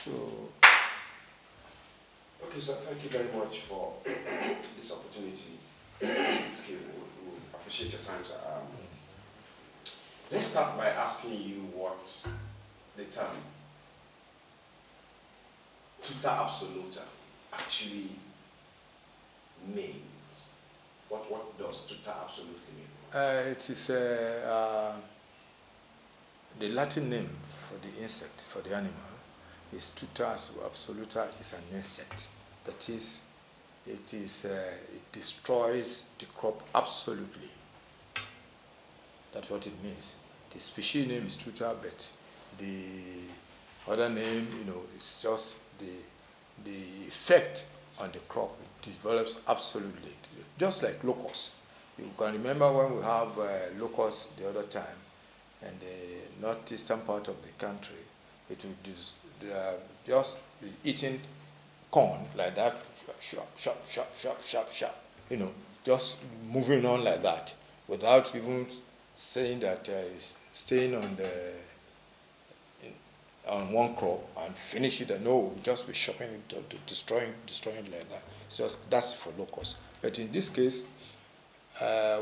So, okay, so thank you very much for this opportunity. Excuse me, we appreciate your time, sir. Let's start by asking you what the term Tuta Absoluta actually means. What does Tuta Absoluta mean? it is the Latin name for the insect, for the animal, is Tuta Absoluta, is an insect. That is, it destroys the crop absolutely. That's what it means. The species name is Tuta, but the other name, is just the effect on the crop. It develops absolutely, just like locusts. You can remember when we have locusts the other time, and the northeastern part of the country, it would just be eating corn like that, sharp, sharp, sharp, sharp, sharp, sharp, just moving on like that, without even saying that it's staying on one crop and finish it. And no, just be chopping it, destroying it like that. So that's for locusts. But in this case,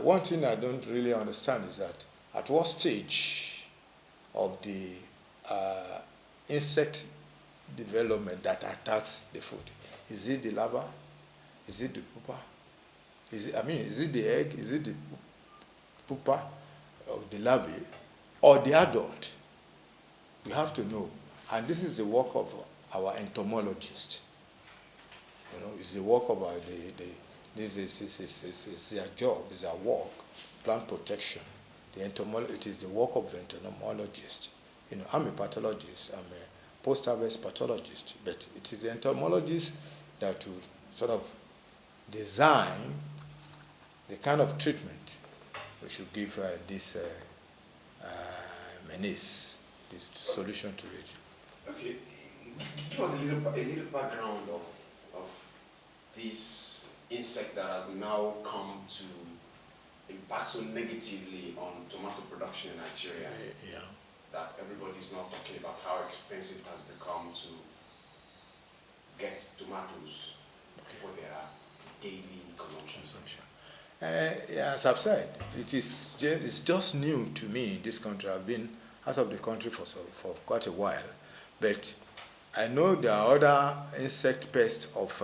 one thing I don't really understand is that at what stage of the insect development that attacks the food? Is it the larva? Is it the pupa? Is it the egg? Is it the pupa of the larvae or the adult? We have to know. And this is the work of our entomologists. It's the work of this is their job, is their work, plant protection. It is the work of the entomologist. I'm a pathologist, I'm a post-harvest pathologist, but it is the entomologist that will sort of design the kind of treatment we should give this menace, this solution to it. Okay, give us a little background of this insect that has now come to impact so negatively on tomato production in Nigeria. Yeah. That everybody is now talking about how expensive it has become to get tomatoes for their daily consumption. As I've said, it's just new to me in this country. I've been out of the country for quite a while, but I know there are other insect pests of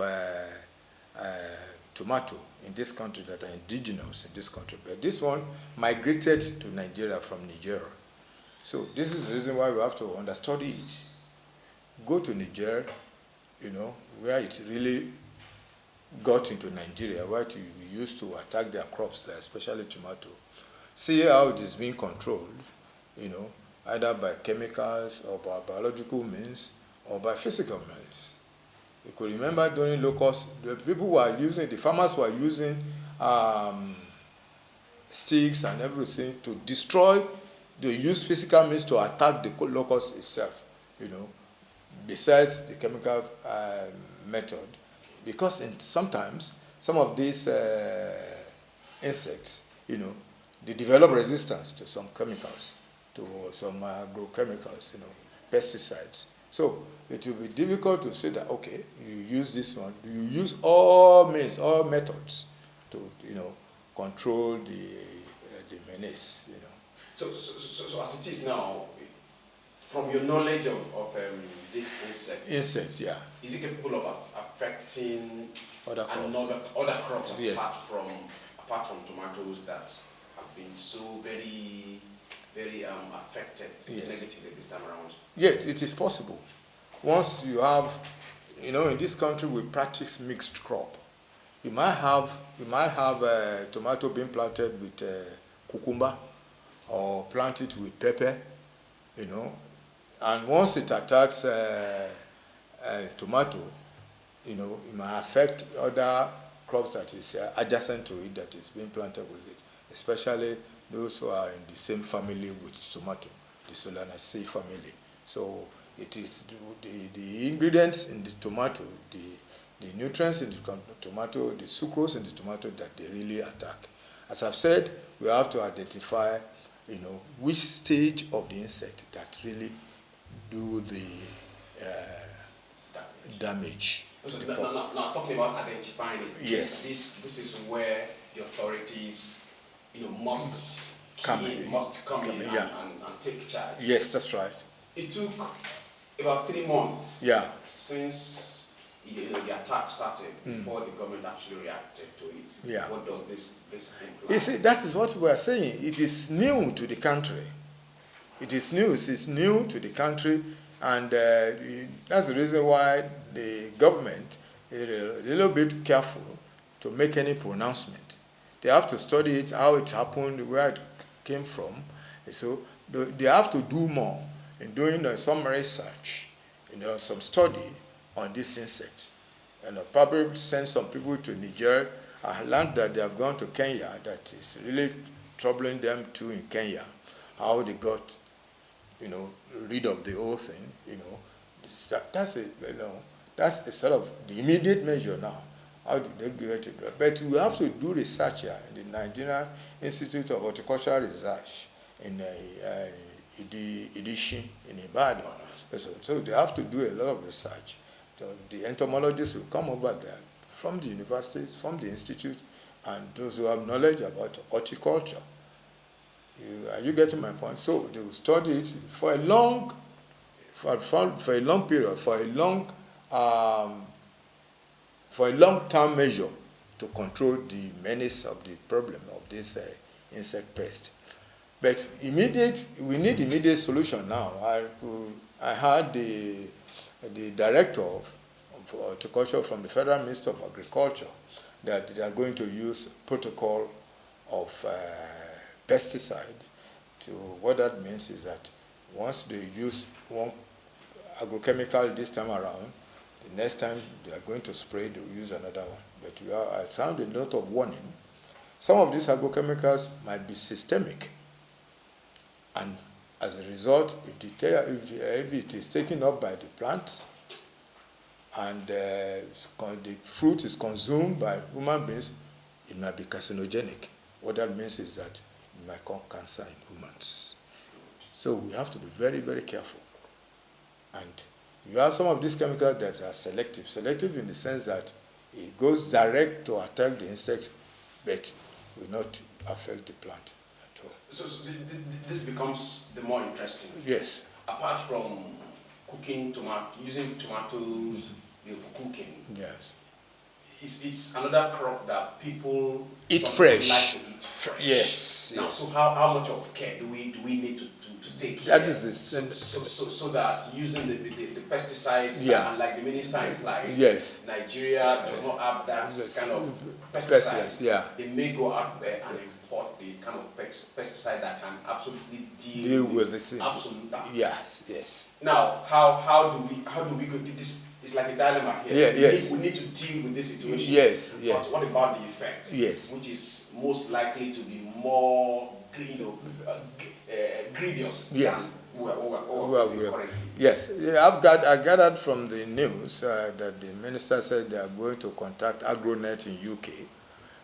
tomato in this country that are indigenous in this country, but this one migrated to Nigeria from Niger. So this is the reason why we have to understudy it. Go to Niger, where it really got into Nigeria, where it used to attack their crops there, especially tomato. See how it is being controlled, either by chemicals or by biological means or by physical means. You could remember during locusts, the farmers were using sticks and everything to destroy. They use physical means to attack the locust itself, besides the chemical method. Because sometimes some of these insects, they develop resistance to some chemicals, to some agrochemicals, pesticides. So it will be difficult to say that, okay, you use this one, you use all means, all methods to, control the menace, So as it is now, from your knowledge of this insect, insects, yeah, is it capable of affecting other crops yes, apart from tomatoes that have been so very, very affected yes, negatively this time around? Yes, it is possible. Once you have, in this country we practice mixed crop. You might have tomato being planted with cucumber, or plant it with pepper, and once it attacks tomato, it might affect other crops that is adjacent to it, that is being planted with it, especially those who are in the same family with tomato, the Solanaceae family. So it is the ingredients in the tomato, the nutrients in the tomato, the sucrose in the tomato that they really attack. As I've said, we have to identify, which stage of the insect that really do the damage. So now talking about identifying it. Yes. This is where the authorities, must come in Yeah. and take charge. Yes, that's right. It took about 3 months. Yeah. Since the attack started before the government actually reacted to it. Yeah. What does this imply? You see, that is what we are saying. It is new to the country. It is new. It is new to the country, and that's the reason why the government is a little bit careful to make any pronouncement. They have to study it, how it happened, where it came from. So they have to do more in doing some research, some study on this insect, and probably send some people to Niger. I learned that they have gone to Kenya. That is really troubling them too in Kenya. How they got, rid of the whole thing. That's that's a sort of the immediate measure now. How do they get it? But we have to do research here in the Nigerian Institute of Horticultural Research in Idishin in Ibadan. So they have to do a lot of research. So the entomologists will come over there from the universities, from the institute, and those who have knowledge about horticulture. Are you getting my point? So they will study it for a long period, for a long-term measure to control the menace of the problem of this insect pest. But we need immediate solution now. I heard the director of horticulture from the Federal Ministry of Agriculture that they are going to use protocol of pesticide. What that means is that once they use one agrochemical this time around, the next time they are going to spray, they will use another one. But I sound a note of warning. Some of these agrochemicals might be systemic, and as a result, if it is taken up by the plant and the fruit is consumed by human beings, it might be carcinogenic. What that means is that it might cause cancer in humans. So we have to be very, very careful. And you have some of these chemicals that are selective. Selective in the sense that it goes direct to attack the insect, but will not affect the plant at all. So this becomes the more interesting. Yes. Apart from cooking using tomatoes for cooking. Yes. It's another crop that people eat fresh. Like to eat fresh. Yes. Now, yes. so how much of care do we need to take? That is the so that using the pesticide, and like the minister implied, yes, Nigeria does not have that kind of pesticide. Yeah. They may go out there and import the kind of pesticide that can absolutely deal with it. Absoluta. Yes. Yes. Now, how do we go? This is like a dilemma here. We need to deal with this situation. Yes. But yes. what about the effect? Yes. Which is most likely to be more, grievous. Yes. Than yes. I gathered from the news that the minister said they are going to contact Agronet in UK,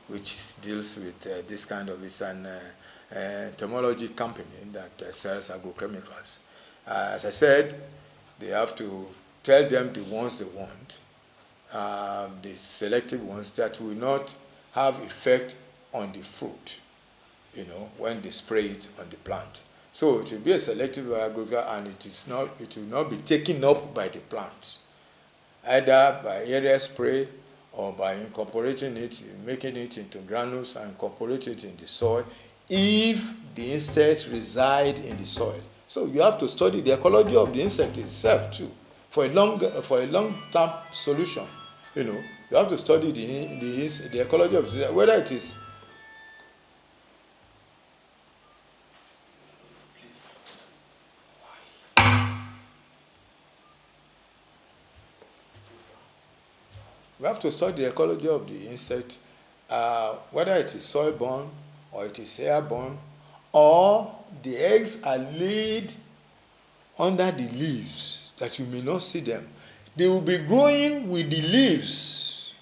which deals with this kind of, it's an entomology company that sells agrochemicals. As I said, they have to tell them the ones they want, the selected ones that will not have effect on the fruit, when they spray it on the plant. So it will be a selective agrochemical, and it will not be taken up by the plants, either by area spray or by incorporating it, making it into granules and incorporating it in the soil, if the insect reside in the soil. So you have to study the ecology of the insect itself too. For a long-term solution, you have to study the ecology of the, whether it is. We have to study the ecology of the insect, whether it is soil-borne or it is airborne, or the eggs are laid under the leaves that you may not see them. They will be growing with the leaves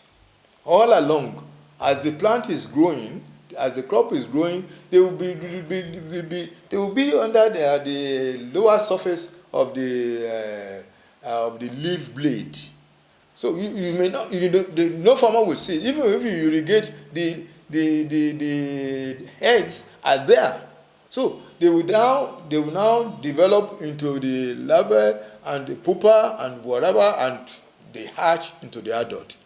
all along. As the plant is growing, as the crop is growing, they will be under the lower surface of the leaf blade, So you may not, no farmer will see it. Even if you irrigate, the eggs are there. So they will now develop into the larvae and the pupa and whatever, and they hatch into the adult.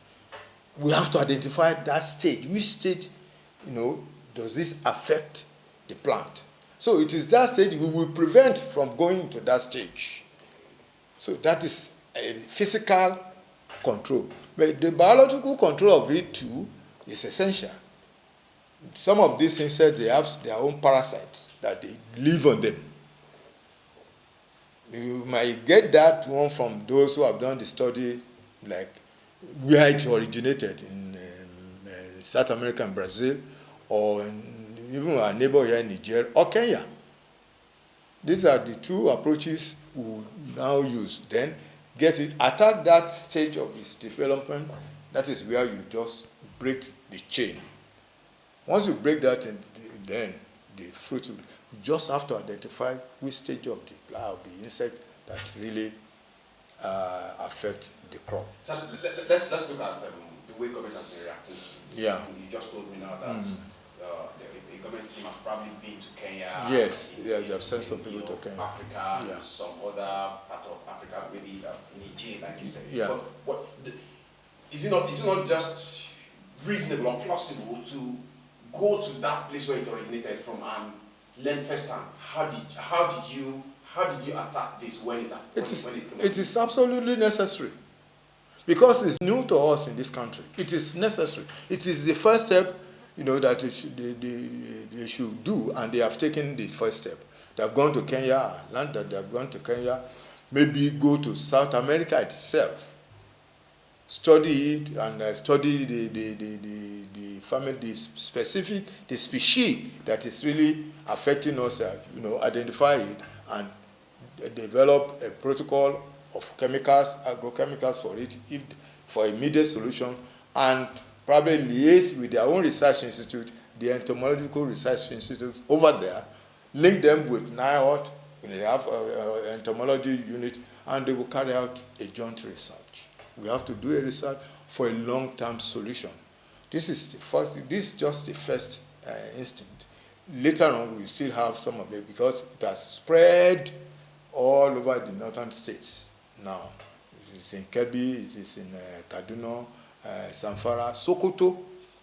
We have to identify that stage. Which stage, does this affect the plant? So it is that stage we will prevent from going to that stage. So that is a physical control. But the biological control of it too is essential. Some of these insects, they have their own parasites that they live on them. You might get that one from those who have done the study, like where it originated in South America and Brazil, or even our neighbor here in Nigeria or Kenya. These are the two approaches we now use. Then attack that stage of its development. That is where you just break the chain. Once you break that, then the fruit, you just have to identify which stage of the insect that really affect the crop. So let's look at the way government has been reacting. Yeah. You just told me now that the government team has probably been to Kenya. Yes, they have sent some people to Kenya. Africa, and some other part of Africa, maybe Niger, like you said. Yeah. But is it not just reasonable or plausible to go to that place where it originated from and learn firsthand? How did you attack this when it came? It is absolutely necessary, because it's new to us in this country. It is necessary. It is the first step, that they should do, and they have taken the first step. They have gone to Kenya, learned that they have gone to Kenya, maybe go to South America itself, study it, and study the family, the species that is really affecting us, identify it, and develop a protocol of chemicals, agrochemicals for it, for immediate solution, and probably liaise with their own research institute, the entomological research institute over there, link them with NIOT, they have an entomology unit, and they will carry out a joint research. We have to do a research for a long-term solution. This is just the first instinct. Later on, we still have some of it, because it has spread all over the northern states now. It is in Kebbi, it is in Kaduna, Zamfara, Sokoto,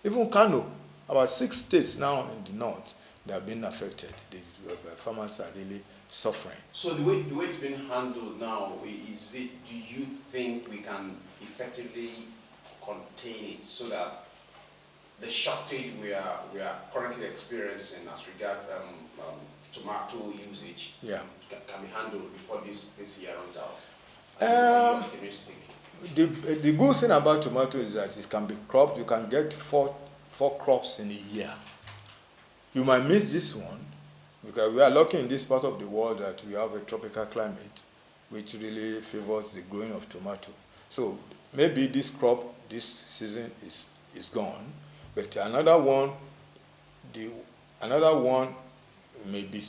even Kano. About 6 states now in the north that have been affected. The farmers are really suffering. So the way it's been handled now, do you think we can effectively contain it so that the shortage we are currently experiencing as regards tomato usage can be handled before this year runs out? Are you optimistic? The good thing about tomato is that it can be cropped. You can get four crops in a year. You might miss this one, because we are lucky in this part of the world that we have a tropical climate, which really favors the growing of tomato. So maybe this crop this season is gone, but another one maybe,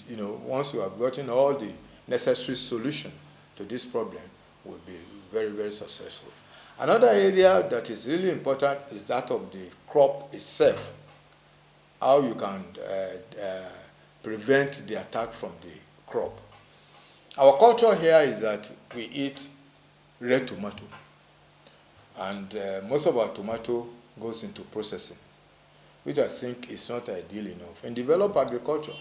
once you have gotten all the necessary solution to this problem, will be very, very successful. Another area that is really important is that of the crop itself. How you can prevent the attack from the crop. Our culture here is that we eat red tomato, and most of our tomato goes into processing, which I think is not ideal enough. In developed agriculture,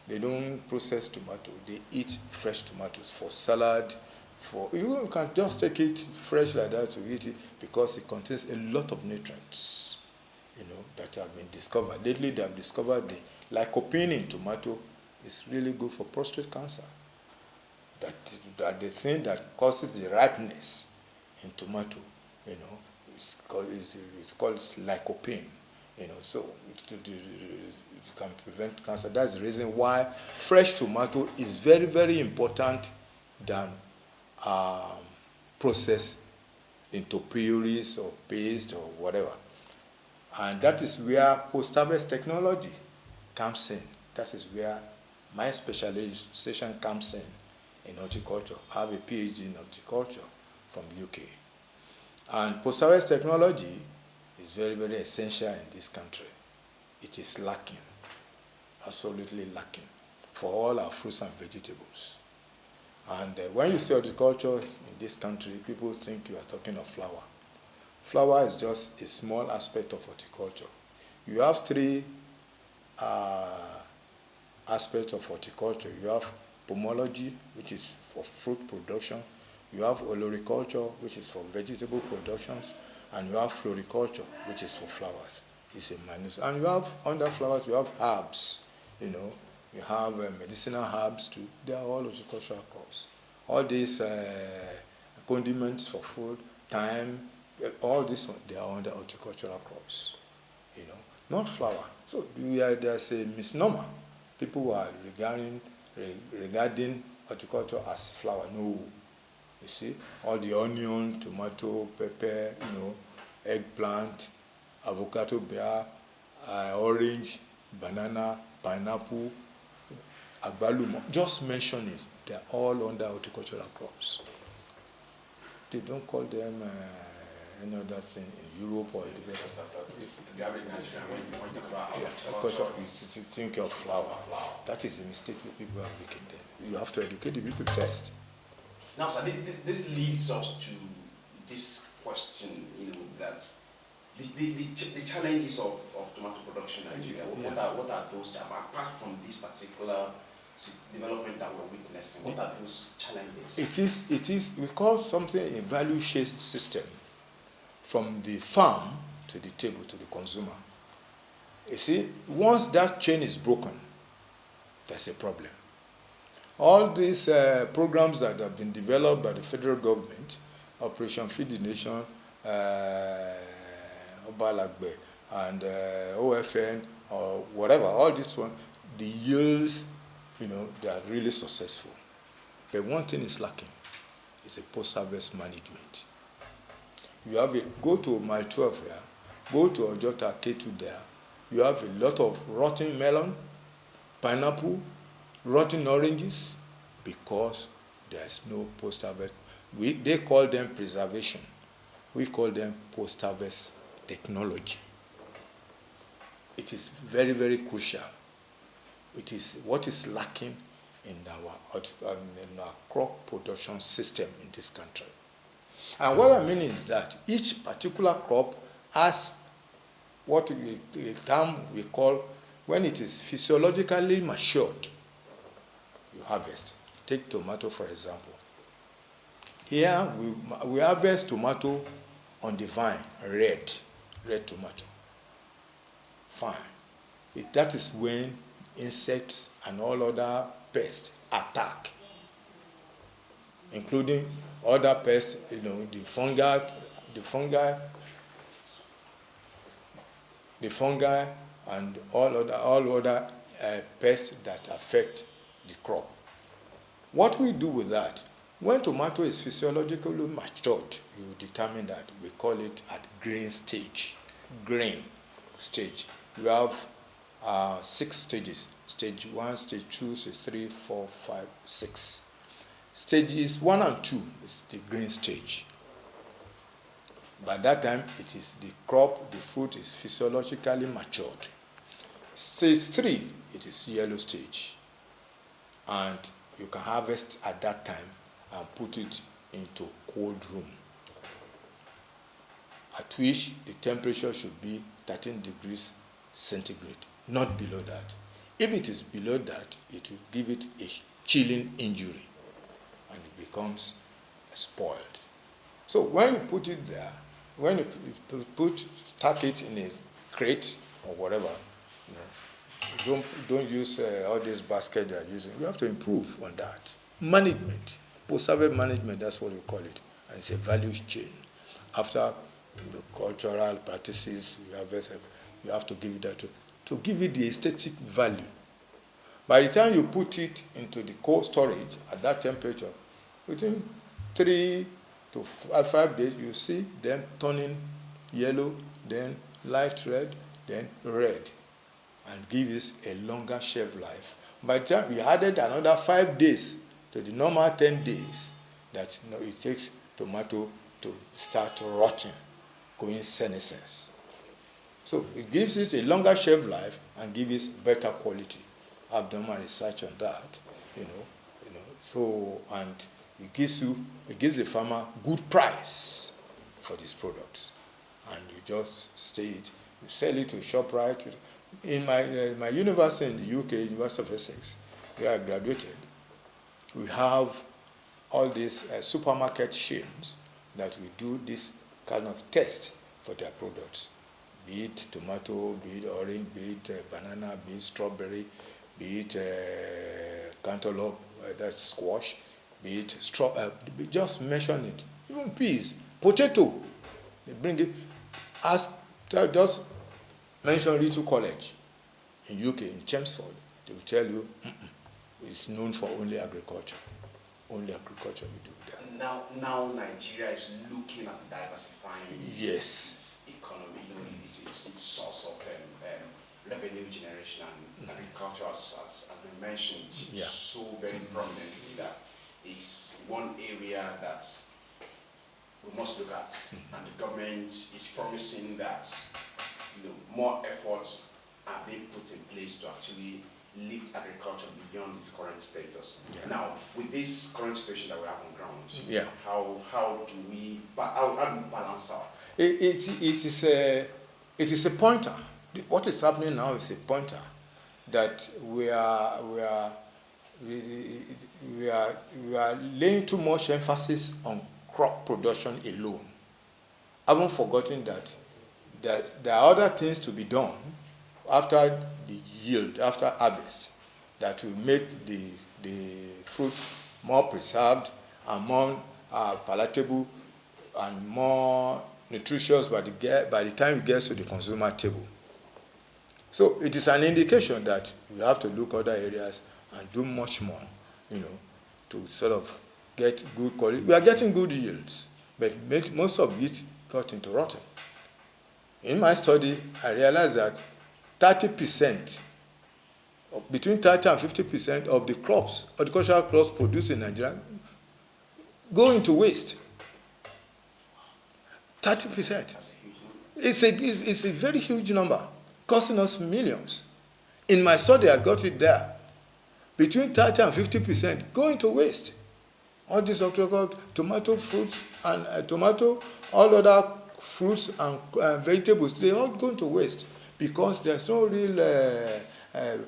they don't process tomato. They eat fresh tomatoes for salad. You can just take it fresh like that to eat it, because it contains a lot of nutrients, that have been discovered. Lately, they have discovered the lycopene in tomato is really good for prostate cancer. That the thing that causes the ripeness in tomato, it's called lycopene. So it can prevent cancer. That's the reason why fresh tomato is very, very important than processed into purees or paste or whatever. And that is where post-harvest technology comes in. That is where my specialization comes in horticulture. I have a PhD in horticulture from UK. And post-harvest technology is very, very essential in this country. It is lacking, absolutely lacking, for all our fruits and vegetables. And when you say horticulture in this country, people think you are talking of flower. Flower is just a small aspect of horticulture. You have three aspects of horticulture. You have pomology, which is for fruit production. You have oloriculture, which is for vegetable productions. And you have floriculture, which is for flowers. It's a minus. And you have, under flowers, you have herbs. You know, you have medicinal herbs too. They are all horticultural crops. All these condiments for food, thyme, all these, they are under horticultural crops. You know, not flower. So there's a misnomer. People are regarding horticulture as flower. No. You see, all the onion, tomato, pepper, you know, eggplant, avocado bear, orange, banana, pineapple, agbalumo. Just mention it. They're all under horticultural crops. They don't call them any other thing in Europe or the rest of you think of flower. That is the mistake that people are making then. You have to educate the people first. Now, sir, this leads us to this question, you know, that the challenges of tomato production in Nigeria, what are those, apart from this particular development that we're witnessing, what are those challenges? It is, we call something a value chain system from the farm to the table to the consumer. You see, once that chain is broken, there's a problem. All these programs that have been developed by the federal government, Operation Feed the Nation, Obalagbe, and OFN, or whatever, all this one, the yields, you know, they are really successful. But one thing is lacking, it's a post-harvest management. You have go to Mile 12 here, go to Ojota K2 there, you have a lot of rotten melon, pineapple, rotten oranges, because there's no post-harvest. They call them preservation. We call them post-harvest technology. It is very, very crucial. It is what is lacking in our crop production system in this country. And what I mean is that each particular crop has what a term we call, when it is physiologically matured, you harvest. Take tomato, for example. Here, we harvest tomato on the vine, red tomato. Fine. That is when insects and all other pests attack, including other pests, you know, the fungi, and all other pests that affect the crop. What we do with that, when tomato is physiologically matured, you determine that. We call it at grain stage. Grain stage. We have 6 stages. Stage 1, stage 2, stage 3, 4, 5, 6. Stages 1 and 2 is the green stage. By that time, it is the crop, the fruit is physiologically matured. Stage 3, it is yellow stage. And you can harvest at that time and put it into cold room, at which the temperature should be 13 degrees centigrade, not below that. If it is below that, it will give it a chilling injury and it becomes spoiled. So when you put it there, when you stack it in a crate or whatever, you know, don't use all these baskets they are using. We have to improve on that. Management, post-harvest management, that's what we call it. And it's a value chain. After the cultural practices, you have to give it that to give it the aesthetic value. By the time you put it into the cold storage at that temperature, within 3 to 5 days, you see them turning yellow, then light red, then red, and give us a longer shelf life. By the time we added another 5 days to the normal 10 days that it takes tomato to start rotting, going senescence. So it gives it a longer shelf life and gives it better quality. I've done my research on that, So, and it gives the farmer good price for these products, and you just stay it. You sell it to ShopRite. In my university in the UK, University of Essex, where I graduated, we have all these supermarket chains that we do this kind of test for their products, be it tomato, be it orange, be it banana, be it strawberry, be it cantaloupe, that's squash, be it just mention it. Even peas, potato, they bring it. Just mention Little College in UK, in Chelmsford. They will tell you it's known for only agriculture. Only agriculture we do there. Now Nigeria is looking at diversifying its economy, its source of revenue generation, and agriculture, as been mentioned, so very prominently that it's one area that we must look at, and the government is promising that more efforts are being put in place to actually lift agriculture beyond its current status. Now, with this current situation that we have on ground, how do we balance out? It is a pointer. What is happening now is a pointer that we are laying too much emphasis on crop production alone. I haven't forgotten that there are other things to be done after the yield, after harvest, that will make the fruit more preserved and more palatable and more nutritious by the time it gets to the consumer table. So it is an indication that we have to look other areas and do much more, to sort of get good quality. We are getting good yields, but most of it got into rotten. In my study, I realized that 30%, between 30 and 50% of the crops, agricultural crops produced in Nigeria, go into waste. 30%. It's a very huge number, costing us millions. In my study, I got it there. Between 30 and 50% go into waste. All these tomato fruits and all other fruits and vegetables, they all go into waste because there's no real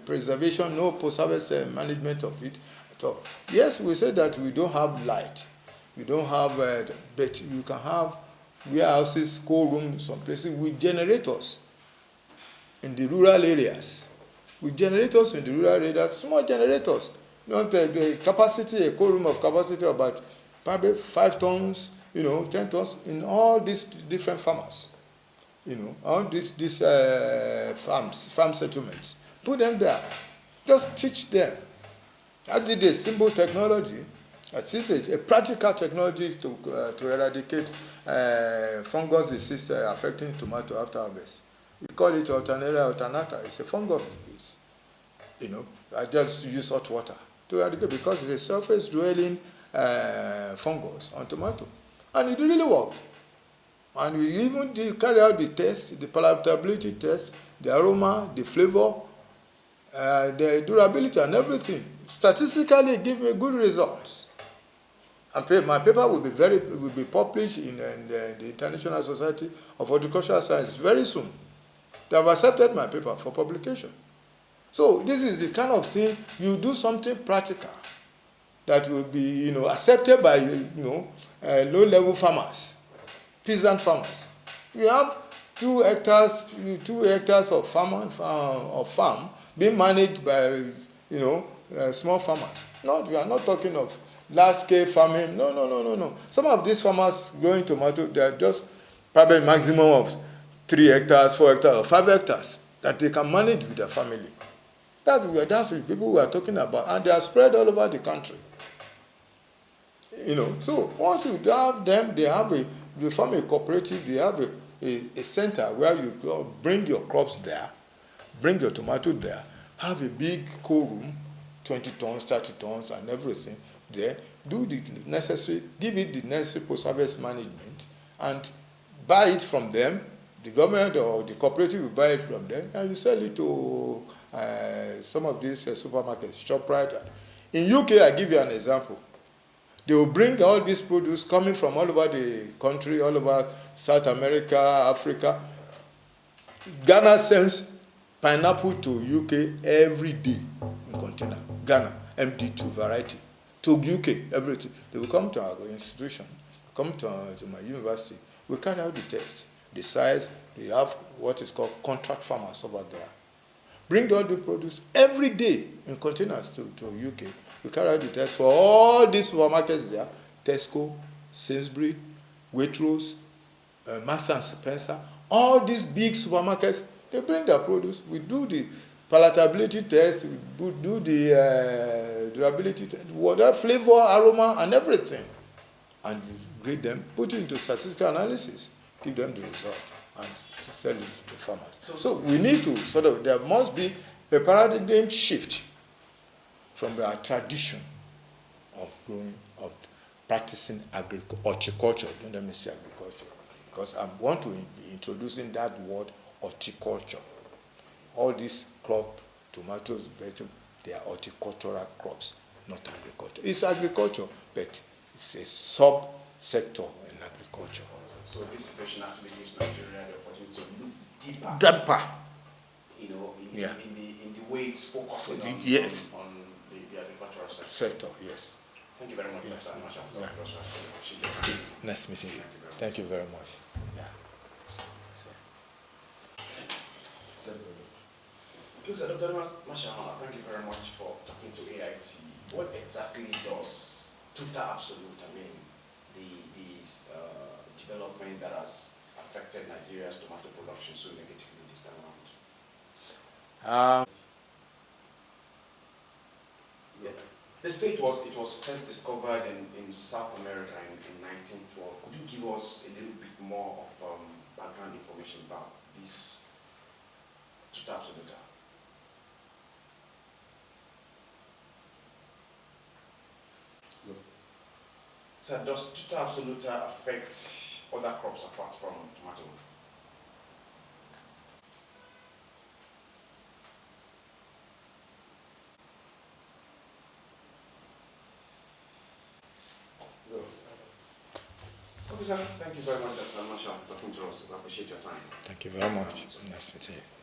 preservation, no post-harvest management of it at all. Yes, we say that we don't have light. We don't have, but you can have warehouses, cold rooms, some places with generators in the rural areas. With generators in the rural areas, small generators. Not the capacity, a cold room of capacity of about probably 5 tons, 10 tons in all these different farmers. All these farm settlements. Put them there. Just teach them. I did a simple technology. I did a practical technology to eradicate fungus disease affecting tomato after harvest. We call it Alternaria alternata. It's a fungus disease. I just use hot water to eradicate because it's a surface-dwelling fungus on tomato. And it really worked. And we even carry out the test, the palatability test, the aroma, the flavor, the durability and everything. Statistically, it gave me good results. And my paper will be published in the International Society of Horticultural Science very soon. They have accepted my paper for publication. So this is the kind of thing, you do something practical that will be, accepted by, low-level farmers, peasant farmers. We have 2 hectares of farm being managed by, small farmers. We are not talking of large-scale farming. No. Some of these farmers growing tomato, they are just probably maximum of 3 hectares, 4 hectares, or 5 hectares that they can manage with their family. That's the people we are talking about, and they are spread all over the country. So once you have them, they form a cooperative, they have a center where you bring your crops there, bring your tomato there, have a big cold room, 20 tons, 30 tons, and everything. Then do the necessary, give it the necessary post-harvest management, and buy it from them. The government or the cooperative will buy it from them, and you sell it to some of these supermarkets, ShopRite. In UK, I give you an example. They will bring all this produce coming from all over the country, all over South America, Africa. Ghana sends pineapple to UK every day in container. Ghana, MD2 variety. To UK, everything. They will come to our institution, come to my university. We carry out the test, the size. We have what is called contract farmers over there. Bring all the produce every day in containers to UK. We carry out the test for all these supermarkets there, Tesco, Sainsbury, Waitrose, Marks and Spencer, all these big supermarkets, they bring their produce. We do the palatability test, we do the durability test, water, flavor, aroma, and everything. And we grade them, put it into statistical analysis, give them the result, and sell it to the farmers. So we need to there must be a paradigm shift from our tradition of growing, of practicing horticulture. Don't let me say agriculture, because I want to be introducing that word horticulture. All these crop, tomatoes, vegetables, they are horticultural crops, not agriculture. It's agriculture, but it's a sub-sector in agriculture. So this situation actually gives Nigeria the opportunity to look deeper. Deeper. You know, in Yeah. the way it's focusing on the agricultural sector. Yes. Thank you very much, Yes. Dr. Animashau. Yeah. Nice meeting you. Thank you very much. Yeah. So, Dr. Animashau, thank you very much for talking to AIT. What exactly does Tuta Absoluta mean? The development that has affected Nigeria's tomato production so negatively this time around? Yeah. They say it was first discovered in South America in 1912. Could you give us a little bit more of background information about this Tuta Absoluta? So does Tuta Absoluta affect other crops apart from tomato? Okay, sir. Thank you very much, Dr. Animashau, for talking to us. We appreciate your time. Thank you very much. Nice meeting you.